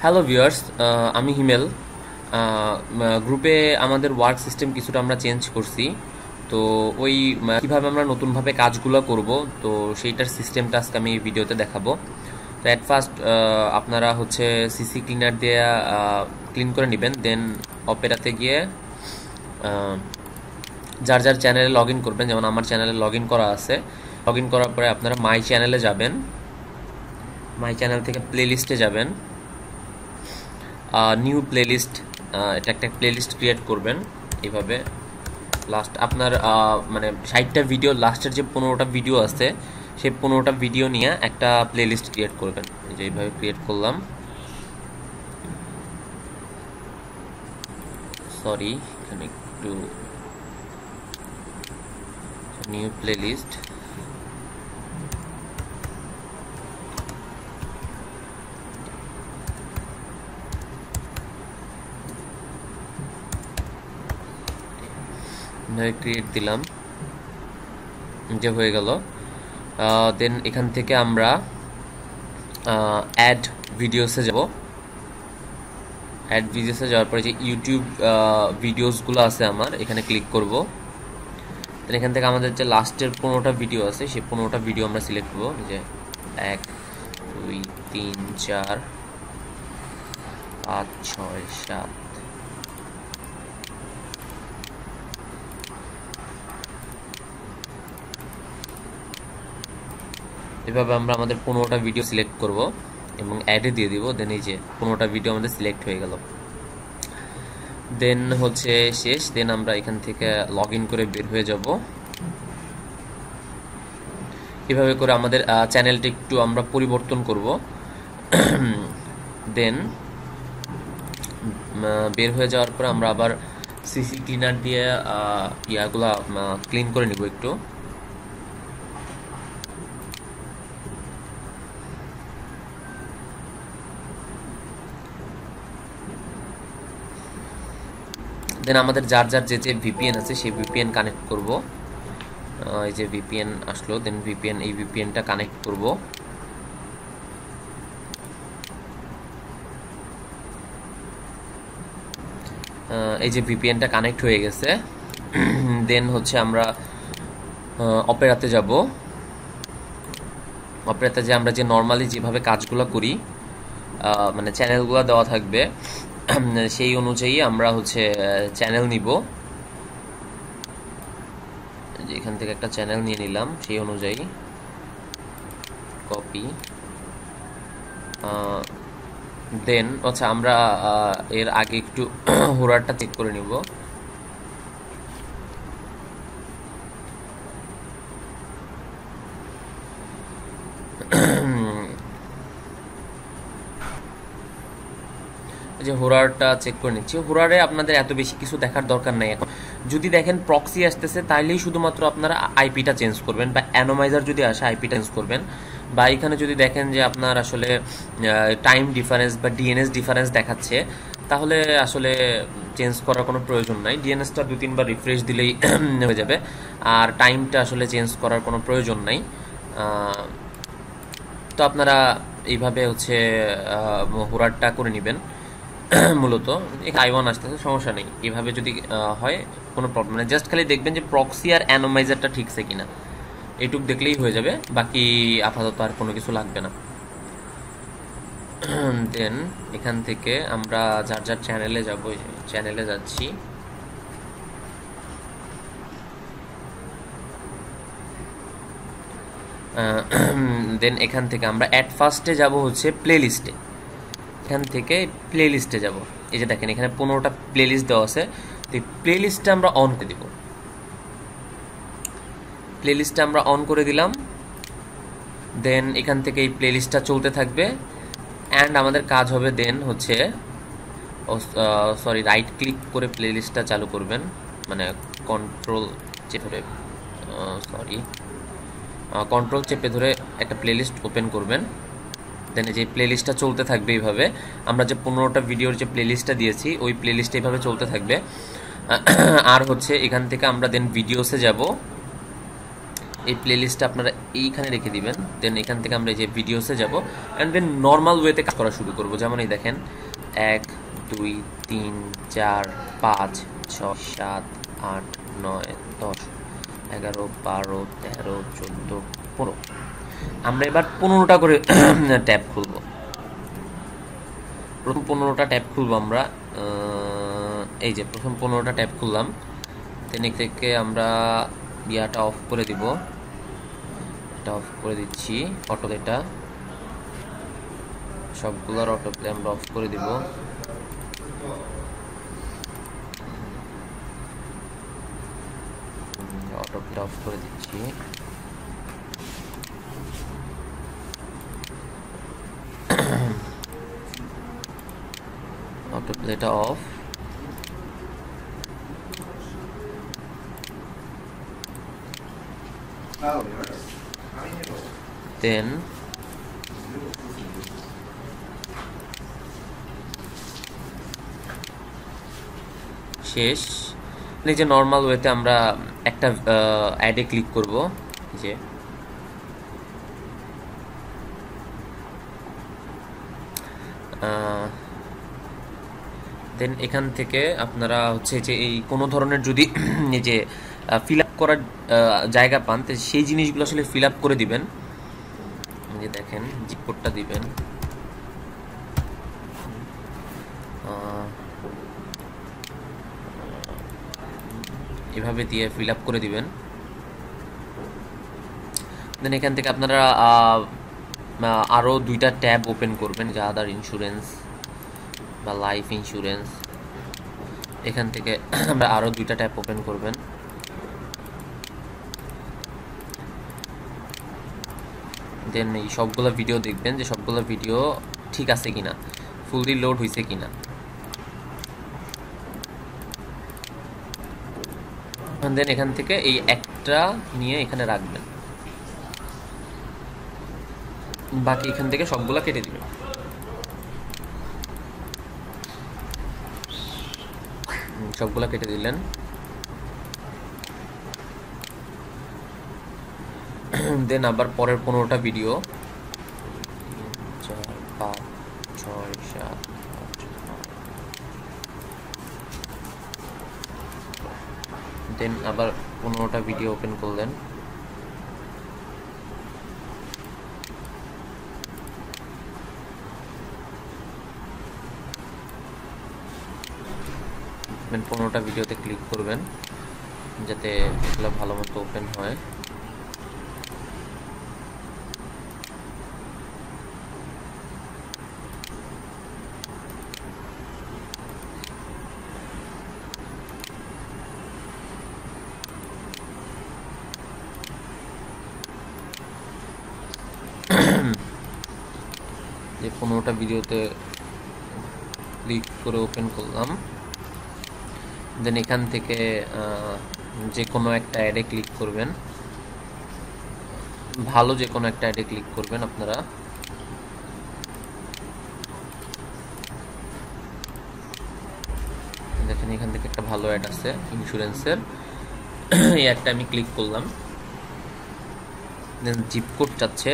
Hello viewers, আমি হিমেল। গ্রুপে আমাদের ওয়ার্ক সিস্টেম কিছুটা আমরা চেঞ্জ করছি। তো ওই কীভাবে আমরা নতুনভাবে কাজগুলো করব, তো সেইটার সিস্টেমটা আজকে আমি এই ভিডিওতে দেখাবো। তো অ্যাট ফার্স্ট আপনারা হচ্ছে সিসি ক্লিনার দিয়ে ক্লিন করে নেবেন। দেন অপেরাতে গিয়ে যার যার চ্যানেলে লগ ইন করবেন, যেমন আমার চ্যানেলে লগ ইন করা আছে। লগ ইন করার পরে আপনারা মাই চ্যানেলে যাবেন। মাই চ্যানেল থেকে প্লে লিস্টে যাবেন। নিউ প্লেলিস্ট, এটা একটা প্লেলিস্ট ক্রিয়েট করবেন এইভাবে। লাস্ট আপনার মানে 60টা ভিডিও, লাস্টের যে 15টা ভিডিও আছে সেই 15টা ভিডিও নিয়ে একটা প্লেলিস্ট ক্রিয়েট করবেন। এই যে এইভাবে ক্রিয়েট করলাম। সরি, এখানে একটু নিউ প্লেলিস্ট। ক্রিয়েট দিলাম, যে হয়ে গেল। দেন এখান থেকে আমরা অ্যাড ভিডিওসে যাব। অ্যাড ভিডিওসে যাওয়ার পরে যে ইউটিউব ভিডিওসগুলো আছে আমার, এখানে ক্লিক করব। দেন এখান থেকে আমাদের যে লাস্টের 15টা ভিডিও আছে সেই 15টা ভিডিও আমরা সিলেক্ট করবো। যে 1 2 3 4 5 6 7। এভাবে আমরা আমাদের 15টা ভিডিও সিলেক্ট করব এবং অ্যাডে দিয়ে দিব। দেন এই যে 15টা ভিডিও আমাদের সিলেক্ট হয়ে গেল। দেন হচ্ছে শেষ। দেন আমরা এখান থেকে লগ ইন করে বের হয়ে যাব। এভাবে করে আমাদের চ্যানেলটা একটু আমরা পরিবর্তন করব। দেন বের হয়ে যাওয়ার পর আমরা আবার সিসি ক্লিনার দিয়ে ইয়াগুলা ক্লিন করে নিব একটু। দেন আমাদের যার যার যে যে ভিপিএন আছে সেই ভিপিএন কানেক্ট করব। এই যে ভিপিএন আসলো, দেন ভিপিএন, এই ভিপিএনটা কানেক্ট করব। এই যে ভিপিএনটা কানেক্ট হয়ে গেছে। দেন হচ্ছে আমরা অপেরাতে যাব। অপেরাতে যে আমরা যে নর্মালি যেভাবে কাজগুলো করি, মানে চ্যানেলগুলো দেওয়া থাকবে, সেই অনুযায়ী আমরা হচ্ছে চ্যানেল নিব। এখান থেকে একটা চ্যানেল নিয়ে নিলাম, সেই অনুযায়ী কপি। দেন আচ্ছা, আমরা এর আগে একটু হোরারটা চেক করে নিব। যে হোরারটা চেক করে নিচ্ছি। হোরারে আপনাদের এত বেশি কিছু দেখার দরকার নাই। এখন যদি দেখেন প্রক্সি আসতেছে, তাইলেই শুধুমাত্র আপনারা আইপিটা চেঞ্জ করবেন, বা অ্যানোমাইজার যদি আসে আইপিটা চেঞ্জ করবেন। বা এখানে যদি দেখেন যে আপনার আসলে টাইম ডিফারেন্স বা ডিএনএস ডিফারেন্স দেখাচ্ছে, তাহলে আসলে চেঞ্জ করার কোনো প্রয়োজন নাই। ডিএনএসটা 2-3 বার রিফ্রেশ দিলেই হয়ে যাবে। আর টাইমটা আসলে চেঞ্জ করার কোনো প্রয়োজন নাই। তো আপনারা এইভাবে হচ্ছে হোরারটা করে নেবেন। মূলত আই1 আসতেছে, সমস্যা নেই। এভাবে যদি হয় কোনো প্রবলেম নেই। জাস্ট খালি দেখবেন যে প্রক্সি আর অ্যানোমাইজারটা ঠিকছে কিনা, এইটুক দেখলেই হয়ে যাবে। বাকি আপাতত আর কোনো কিছু লাগবে না। দেন এখান থেকে আমরা যার যার চ্যানেলে যাব, চ্যানেলে যাচ্ছি। দেন এখান থেকে আমরা অ্যাট ফার্স্টে যাব হচ্ছে প্লে লিস্টে। এখান থেকে প্লে লিস্টে যাব। এই যে দেখেন এখানে 15টা প্লে লিস্ট দেওয়া আছে। তো এই প্লে লিস্টটা আমরা অন করে দিব। প্লে লিস্টটা আমরা অন করে দিলাম। দেন এখান থেকে এই প্লে লিস্টটা চলতে থাকবে। অ্যান্ড আমাদের কাজ হবে দেন হচ্ছে সরি, রাইট ক্লিক করে প্লে লিস্টটা চালু করবেন, মানে কন্ট্রোল চেপে ধরে, কন্ট্রোল চেপে ধরে একটা প্লে লিস্ট ওপেন করবেন। দেন যে প্লে লিস্টটা চলতে থাকবে এইভাবে। আমরা যে 15টা ভিডিওর যে প্লে লিস্টটা দিয়েছি, ওই প্লে লিস্টটা এইভাবে চলতে থাকবে। আর হচ্ছে এখান থেকে আমরা দেন ভিডিওসে যাব। এই প্লেলিস্টটা আপনারা এইখানে রেখে দিবেন। দেন এখান থেকে আমরা এই যে ভিডিওসে যাব অ্যান্ড দেন নর্মাল ওয়েতে কাজ করা শুরু করব। যেমন এই দেখেন 1 2 3 4 5 6 7 8 9 10 11 12 13 14 15। আমরা এবার 15টা করে ট্যাব খুলব। প্রথম 15টা ট্যাব খুলব আমরা। এই যে প্রথম 15টা ট্যাব খুললাম। দেন থেকে আমরা ইয়াটা অফ করে দিব, এটা অফ করে দিচ্ছি। অটো এটা সবগুলোর অটো প্লে আমরা অফ করে দিব। অটো প্লে অফ করে দিচ্ছি। Auto প্লেটা of. দেন শেষ। এই যে নর্মাল ওয়েতে আমরা একটা অ্যাডে ক্লিক করব, যে দেন এখান থেকে আপনারা হচ্ছে যে এই কোনো ধরনের যদি এই যে ফিল আপ করার জায়গা পান, তো সেই জিনিসগুলো আসলে ফিল আপ করে দিবেন। যে দেখেন জিপ কোডটা দিবেন, এভাবে দিয়ে ফিল আপ করে দিবেন। দেন এখান থেকে আপনারা আরও 2টা ট্যাব ওপেন করবেন, যা আদার ইন্স্যুরেন্স বা লাইফ ইন্স্যুরেন্স। এখান থেকে আমরা আরও 2টা ট্যাব ওপেন করবেন। দেন এই সবগুলো ভিডিও দেখবেন যে সবগুলো ভিডিও ঠিক আছে কিনা, ফুললি লোড হয়েছে কিনা। দেন এখান থেকে এই একটা নিয়ে এখানে রাখবেন, বাকি এখান থেকে সবগুলো কেটে দিবেন। সবগুলা কেটে দিলেন। দেন আবার পরের 15টা ভিডিও 4 5 6 7 দেন আবার 15টা ভিডিও ওপেন করলেন। দেন 15টা ভিডিওতে ক্লিক করবেন যাতে এগুলো ভালো মতো ওপেন হয়। যে 15টা ভিডিওতে ক্লিক করে ওপেন করলাম। দেন এখান থেকে যে কোনো একটা অ্যাডে ক্লিক করবেন, ভালো যে কোনো একটা অ্যাডে ক্লিক করবেন আপনারা। দেখেন এখান থেকে একটা ভালো অ্যাড আছে ইন্স্যুরেন্সের, এই অ্যাডটা আমি ক্লিক করলাম। দেন জিপ কোড চাচ্ছে,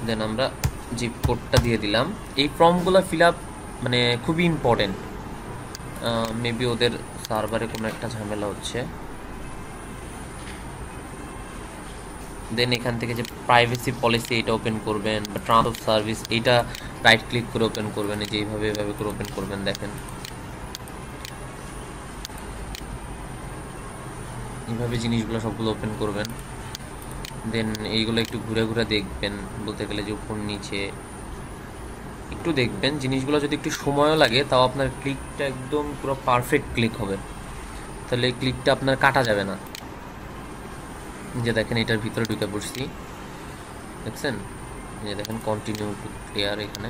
দেন আমরা জিপ কোডটা দিয়ে দিলাম। এই ফর্মগুলো ফিল আপ মানে খুবই ইম্পর্টেন্ট। মেবি ওদের সার্ভারে কোনো একটা ঝামেলা হচ্ছে। দেন এখান থেকে যে প্রাইভেসি পলিসি এটা ওপেন করবেন, বা টার্মস অফ সার্ভিস এইটা রাইট ক্লিক করে ওপেন করবেন। এই যে এইভাবে এভাবে করে ওপেন করবেন। দেখেন এইভাবে জিনিসগুলো সবগুলো ওপেন করবেন। দেন এইগুলো একটু ঘুরে ঘুরে দেখবেন, বলতে গেলে যে উপর নিচে একটু দেখবেন। জিনিসগুলো যদি একটু সময়ও লাগে তাও আপনার ক্লিকটা একদম পুরো পারফেক্ট ক্লিক হবে, তাহলে এই ক্লিকটা আপনার কাটা যাবে না। যে দেখেন এটার ভিতরে ঢুকে পড়ছি, দেখছেন? যে দেখেন কন্টিনিউ টু ক্লিয়ার। এখানে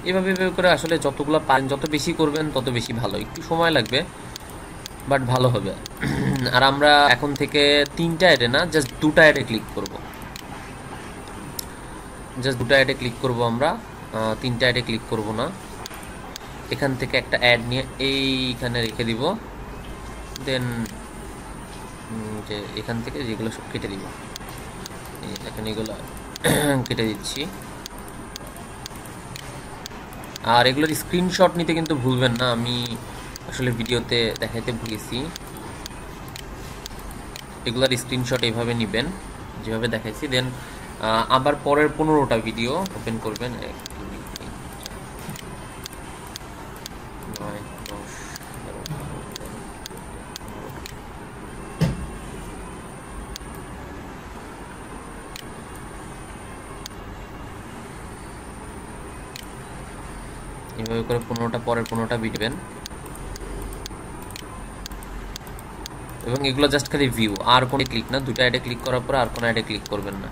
এভাবে এভাবে করে আসলে যতগুলো পারেন, যত বেশি করবেন তত বেশি ভালো। একটু সময় লাগবে বাট ভালো হবে। আর আমরা এখন থেকে 3টা অ্যাডে না, জাস্ট 2টা অ্যাডে ক্লিক করব। জাস্ট 2টা অ্যাডে ক্লিক করব আমরা, 3টা অ্যাডে ক্লিক করব না। এখান থেকে একটা অ্যাড নিয়ে এইখানে রেখে দিব। দেন যে এখান থেকে যেগুলো সব কেটে দিব। দেখেন এগুলো কেটে দিচ্ছি। আর এগুলোর স্ক্রিনশট নিতে কিন্তু ভুলবেন না, আমি আসলে ভিডিওতে দেখাইতে ভুলেছি। এগুলোর স্ক্রিনশট এইভাবে নেবেন যেভাবে দেখাইছি, দেন আবার পরের 15টা ভিডিও ওপেন করবেন। এইভাবে করে 15টা পরের 15টা ভিডিওবেন, এবং এগুলো জাস্ট খালি ভিউ, আর কোনো ক্লিক না। দুটো অ্যাডে ক্লিক করার পরে আর কোনো অ্যাডে ক্লিক করবেন না,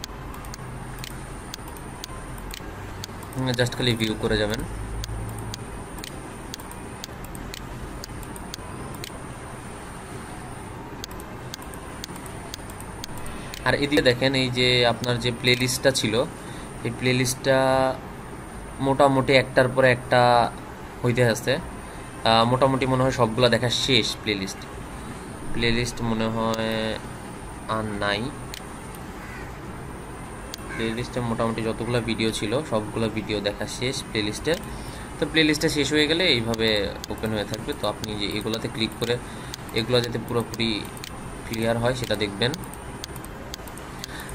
জাস্ট খালি ভিউ করে যাবেন। আর এদিকে দেখেন এই যে আপনার যে প্লে লিস্টটা ছিল, এই প্লে লিস্টটা মোটামুটি একটার পরে একটা হইতে আছে। মোটামুটি মনে হয় সবগুলো দেখা শেষ। প্লে লিস্ট মনে হয় আর নাই। প্লে লিস্টে মোটামুটি যতগুলো ভিডিও ছিল সবগুলো ভিডিও দেখা শেষ প্লে লিস্টের। তো প্লে লিস্টটা শেষ হয়ে গেলে এইভাবে ওপেন হয়ে থাকবে। তো আপনি যে এগুলোতে ক্লিক করে এগুলো যাতে পুরোপুরি ক্লিয়ার হয় সেটা দেখবেন।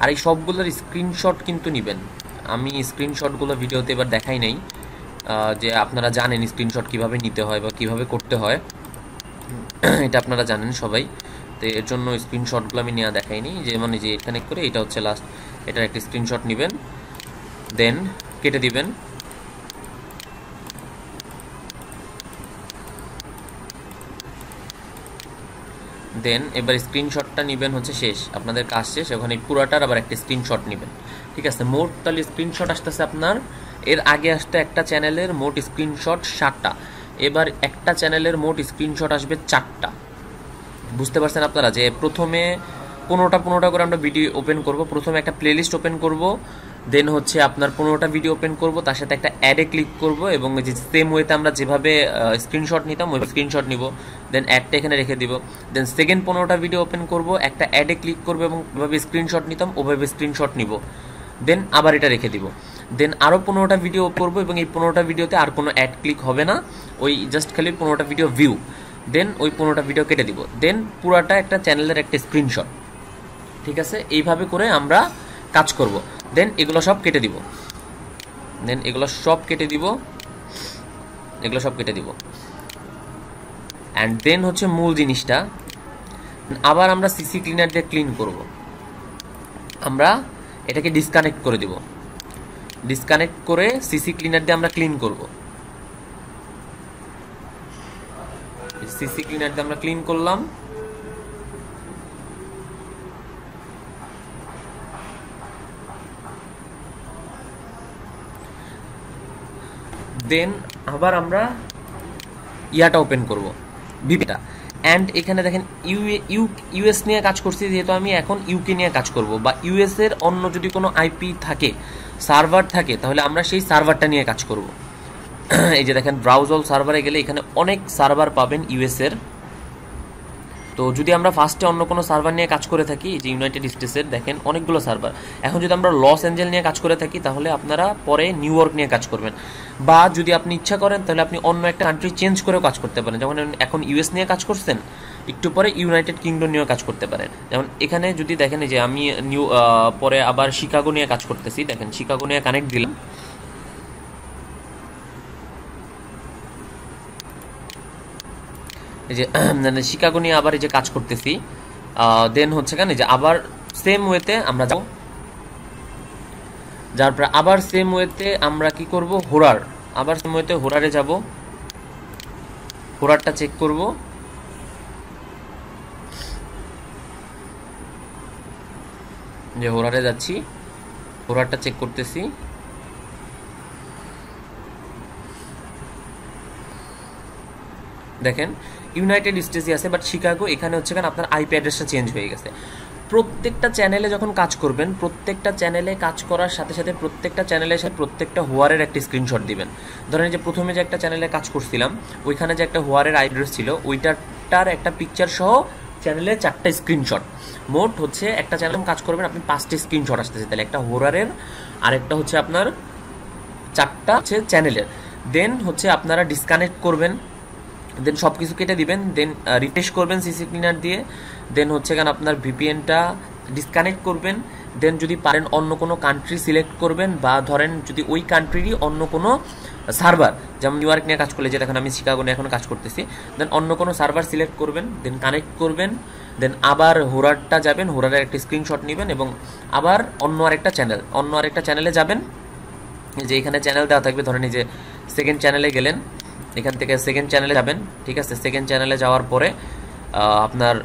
আর এই সবগুলোর স্ক্রিনশট কিন্তু নেবেন। আমি স্ক্রিনশটগুলো ভিডিওতে এবার দেখাই নাই, যে আপনারা জানেন স্ক্রিনশট কিভাবে নিতে হয় বা কিভাবে করতে হয়, এটা আপনারা জানেন সবাই। তো এর জন্য স্ক্রিনশটগুলো আমি নেওয়া দেখাইনি। যেমন যে এখানে করে এটা হচ্ছে লাস্ট, এটার একটা স্ক্রিনশট নেবেন, দেন কেটে দিবেন। দেন এবার স্ক্রিনশটটা নেবেন হচ্ছে শেষ, আপনাদের কাজ শেষ। ওখানে পুরাটার আবার একটা স্ক্রিনশট নেবেন, ঠিক আছে। মোট তাহলে স্ক্রিনশট আসতেছে আপনার, এর আগে আসতে একটা চ্যানেলের মোট স্ক্রিনশট 7টা, এবার একটা চ্যানেলের মোট স্ক্রিনশট আসবে 4টা। বুঝতে পারছেন আপনারা যে প্রথমে 15টা করে আমরা ভিডিও ওপেন করব। প্রথমে একটা প্লেলিস্ট ওপেন করব, দেন হচ্ছে আপনার 15টা ভিডিও ওপেন করব, তার সাথে একটা অ্যাডে ক্লিক করব, এবং যে সেম ওয়েতে আমরা যেভাবে স্ক্রিনশট নিতাম ওই স্ক্রিনশট নিব, দেন অ্যাডটা এখানে রেখে দিব। দেন সেকেন্ড 15টা ভিডিও ওপেন করব, একটা অ্যাডে ক্লিক করব এবং ওইভাবে স্ক্রিনশট নিতাম ওইভাবে স্ক্রিনশট নিব, দেন আবার এটা রেখে দিব। দেন আরও 15টা ভিডিও করব, এবং এই 15টা ভিডিওতে আর কোনো অ্যাড ক্লিক হবে না, ওই জাস্ট খালি 15টা ভিডিও ভিউ। দেন ওই 15টা ভিডিও কেটে দিব, দেন পুরাটা একটা চ্যানেলের একটা স্ক্রিনশট, ঠিক আছে। এইভাবে করে আমরা কাজ করব। দেন এগুলো সব কেটে দিব, অ্যান্ড দেন হচ্ছে মূল জিনিসটা, আবার আমরা সিসি ক্লিনার দিয়ে ক্লিন করব। আমরা এটাকে ডিসকানেক্ট করে দিব, ডিসকানেক্ট করে সিসি ক্লিনার দিয়ে আমরা ক্লিন করব। সিসি ক্লিনার দিয়ে আমরা ক্লিন করলাম, দেন আবার আমরা ইয়াটা ওপেন করব, ভিপিটা। অ্যান্ড এখানে দেখেন ইউএস নিয়ে কাজ করছি, যেহেতু আমি এখন ইউকে নিয়ে কাজ করব, বা ইউএস এর অন্য যদি কোনো আইপি থাকে, সার্ভার থাকে, তাহলে আমরা সেই সার্ভারটা নিয়ে কাজ করব। এই যে দেখেন ব্রাউজ অল সার্ভারে গেলে এখানে অনেক সার্ভার পাবেন ইউএস এর। তো যদি আমরা ফার্স্টে অন্য কোনো সার্ভার নিয়ে কাজ করে থাকি, যে ইউনাইটেড স্টেটসের দেখেন অনেকগুলো সার্ভার, এখন যদি আমরা লস অ্যাঞ্জেল নিয়ে কাজ করে থাকি তাহলে আপনারা পরে নিউ ইয়র্ক নিয়ে কাজ করবেন, বা যদি আপনি ইচ্ছা করেন তাহলে আপনি অন্য একটা কান্ট্রি চেঞ্জ করেও কাজ করতে পারেন। যেমন এখন ইউএস নিয়ে কাজ করছেন, একটু পরে ইউনাইটেড কিংডম নিয়েও কাজ করতে পারেন। যেমন এখানে যদি দেখেন যে আমি পরে আবার শিকাগো নিয়ে কাজ করতেছি, দেখেন শিকাগো নিয়ে কানেক্ট দিলাম, এই যে শিকাগো নিয়ে আবার এই যে কাজ করতেছি। দেন হচ্ছে কেন যে আবার সেম ওয়েতে আমরা যাব, যার পর আবার সেম ওয়েতে আমরা কি করব, আবার সেম ওয়েতে হোরারে যাব, হোরারটা চেক করব, যে হোরারে যাচ্ছি, হোরারটা চেক করতেছি। দেখেন ইউনাইটেড স্টেটসই আছে, বাট শিকাগো এখানে হচ্ছে কেন আপনার আইপি অ্যাড্রেসটা চেঞ্জ হয়ে গেছে। প্রত্যেকটা চ্যানেলে যখন কাজ করবেন, প্রত্যেকটা চ্যানেলে কাজ করার সাথে সাথে প্রত্যেকটা চ্যানেলের সাথে প্রত্যেকটা হোয়ারের একটা স্ক্রিনশট দিবেন। ধরেন যে প্রথমে যে একটা চ্যানেলে কাজ করছিলাম, ওইখানে যে একটা হোয়ারের অ্যাড্রেস ছিল, ওইটার একটা পিকচার সহ চ্যানেলে 4টা স্ক্রিনশট, মোট হচ্ছে একটা চ্যানেল কাজ করবেন আপনি 5টা স্ক্রিনশট আসতেছে, তাহলে একটা হোরারের, আরেকটা হচ্ছে আপনার 4টা হচ্ছে চ্যানেলের। দেন হচ্ছে আপনারা ডিসকানেক্ট করবেন, দেন সব কিছু কেটে দিবেন, দেন রিফ্রেশ করবেন সিসি ক্লিনার দিয়ে, দেন হচ্ছে কেন আপনার ভিপিএনটা ডিসকানেক্ট করবেন, দেন যদি পারেন অন্য কোনো কান্ট্রি সিলেক্ট করবেন, বা ধরেন যদি ওই কান্ট্রিরই অন্য কোনো সার্ভার, যেমন নিউ ইয়র্ক নিয়ে কাজ করলে, যেটা এখন আমি শিকাগো নিয়ে এখন কাজ করতেছি, দেন অন্য কোনো সার্ভার সিলেক্ট করবেন, দেন কানেক্ট করবেন, দেন আবার হোরারটা যাবেন, হোরারের একটা স্ক্রিনশট নেবেন এবং আবার অন্য আরেকটা চ্যানেলে যাবেন, যে এখানে চ্যানেল দেওয়া থাকবে, ধরেন এই যে সেকেন্ড চ্যানেলে গেলেন, এখান থেকে সেকেন্ড চ্যানেলে যাবেন, ঠিক আছে। সেকেন্ড চ্যানেলে যাওয়ার পরে আপনার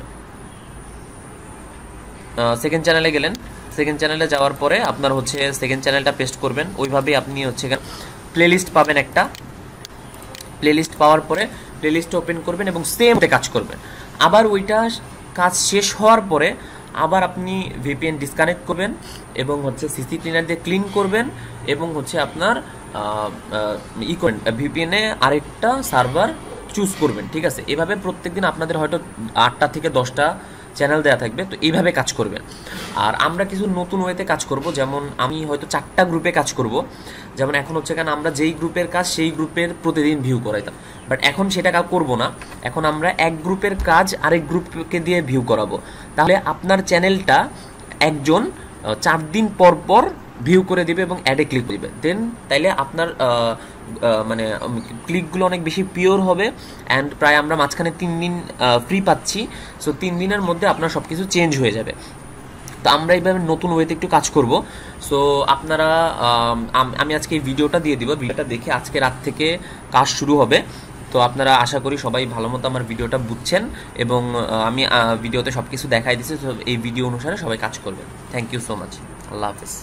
সেকেন্ড চ্যানেলে গেলেন, সেকেন্ড চ্যানেলে যাওয়ার পরে আপনার হচ্ছে সেকেন্ড চ্যানেলটা পেস্ট করবেন, ওইভাবেই আপনি হচ্ছে প্লেলিস্ট পাবেন, একটা প্লেলিস্ট পাওয়ার পরে প্লেলিস্ট ওপেন করবেন এবং সেম কাজ করবেন। আবার ওইটা কাজ শেষ হওয়ার পরে আবার আপনি ভিপিএন ডিসকানেক্ট করবেন এবং হচ্ছে সিসি ক্লিনার দিয়ে ক্লিন করবেন এবং হচ্ছে আপনার ভিপিএনে আরেকটা সার্ভার চুজ করবেন, ঠিক আছে। এভাবে প্রত্যেকদিন আপনাদের হয়তো 8টা থেকে 10টা চ্যানেল দেওয়া থাকবে, তো এইভাবে কাজ করবেন। আর আমরা কিছু নতুন ওয়েতে কাজ করব, যেমন আমি হয়তো 4টা গ্রুপে কাজ করব, যেমন এখন হচ্ছে কেন আমরা যেই গ্রুপের কাজ সেই গ্রুপের প্রতিদিন ভিউ করাইতাম, বাট এখন সেটা করব না, এখন আমরা এক গ্রুপের কাজ আরেক গ্রুপকে দিয়ে ভিউ করাবো। তাহলে আপনার চ্যানেলটা একজন 4 দিন পর পর ভিউ করে দিবে এবং অ্যাডে ক্লিক দিবে, দেন তাইলে আপনার মানে ক্লিকগুলো অনেক বেশি পিওর হবে, অ্যান্ড প্রায় আমরা মাঝখানে 3 দিন ফ্রি পাচ্ছি, সো 3 দিনের মধ্যে আপনার সব কিছু চেঞ্জ হয়ে যাবে। তো আমরা এইভাবে নতুন ওয়েতে একটু কাজ করব। সো আপনারা আমি আজকে এই ভিডিওটা দিয়ে দিব, ভিডিওটা দেখে আজকে রাত থেকে কাজ শুরু হবে। তো আপনারা আশা করি সবাই ভালো মতো আমার ভিডিওটা বুঝছেন এবং আমি ভিডিওতে সব কিছু দেখাই দিচ্ছি, তো এই ভিডিও অনুসারে সবাই কাজ করবেন। থ্যাংক ইউ সো মাচ, আল্লাহ হাফেজ।